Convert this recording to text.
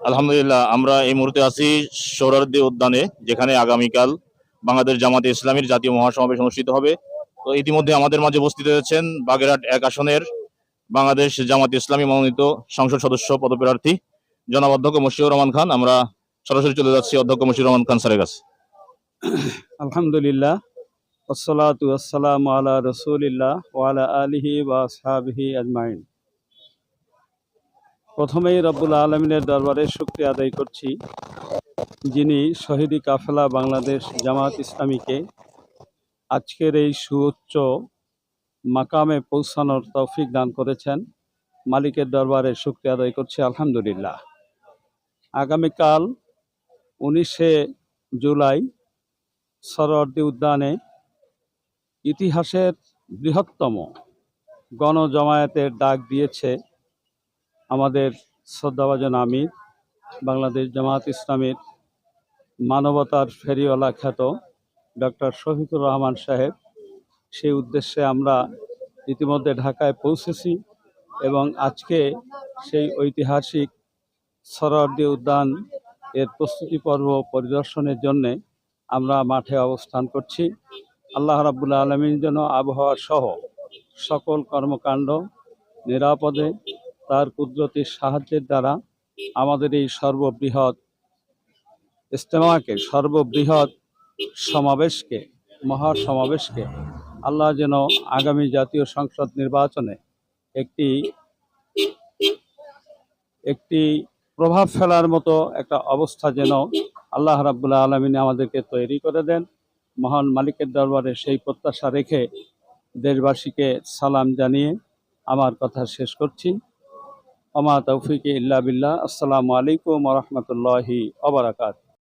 আলহামদুলিল্লাহ, আমরা এই মুহূর্তে আছি সোহরাওয়ার্দী উদ্যানে, যেখানে আগামীকাল বাংলাদেশ জামাতে ইসলামীর জাতীয় মহাসমাবেশ অনুষ্ঠিত হবে। তো ইতিমধ্যে আমাদের মাঝে উপস্থিত হয়েছেন বাগেরহাট ১ আসনের বাংলাদেশ জামাতে ইসলামী মনোনীত সংসদ সদস্য পদপ্রার্থী জনাব অধ্যক্ষ মশিউর রহমান খান। আমরা সরাসরি চলে যাচ্ছি অধ্যক্ষ মশিউর রহমান খান স্যারের কাছে। আলহামদুলিল্লাহ, আসসালাতু আসসালামু আলা রাসূলিল্লাহ ওয়া আলা আলিহি ওয়া আসহাবিহি আজমাইন। প্রথমেই রব্বুল আলমিনের দরবারে শুকরিয়া আদায় করছি, যিনি শহীদি কাফেলা বাংলাদেশ জামাত ইসলামীকে আজকের এই সুউচ্চ মাকামে পৌঁছানোর তৌফিক দান করেছেন। মালিকের দরবারে শুকরিয়া আদায় করছি, আলহামদুলিল্লাহ। আগামীকাল 19শে জুলাই সোহরাওয়ার্দী উদ্যানে ইতিহাসের বৃহত্তম গণজমায়েতের ডাক দিয়েছে আমাদের শ্রদ্ধাভাজন আমির, বাংলাদেশ জামাত ইসলামীর মানবতার ফেরিওয়ালা খ্যাত ডক্টর শফিকুর রহমান সাহেব। সেই উদ্দেশ্যে আমরা ইতিমধ্যে ঢাকায় পৌঁছেছি এবং আজকে সেই ঐতিহাসিক সোহরাওয়ার্দী উদ্যান এর প্রস্তুতি পর্ব পরিদর্শনের জন্যে আমরা মাঠে অবস্থান করছি। আল্লাহ রাব্বুল আলামিন যেন আবহাওয়া সহ সকল কর্মকাণ্ড নিরাপদে তার কুদরতির সাহায্যের দ্বারা আমাদের এই সর্ববৃহৎ ইজতেমাকে, সর্ববৃহৎ সমাবেশকে, মহাসমাবেশকে আল্লাহ যেন আগামী জাতীয় সংসদ নির্বাচনে একটি প্রভাব ফেলার মতো একটা অবস্থা যেন আল্লাহ রাব্বুল আলামিন আমাদেরকে তৈরি করে দেন। মহান মালিকের দরবারে সেই প্রত্যাশা রেখে দেশবাসীকে সালাম জানিয়ে আমার কথা শেষ করছি। ওমা তৌফিক ইল্লা বিল্লাহ। আসসালামু আলাইকুম ওয়া রাহমাতুল্লাহি ওয়া বারাকাতুহু।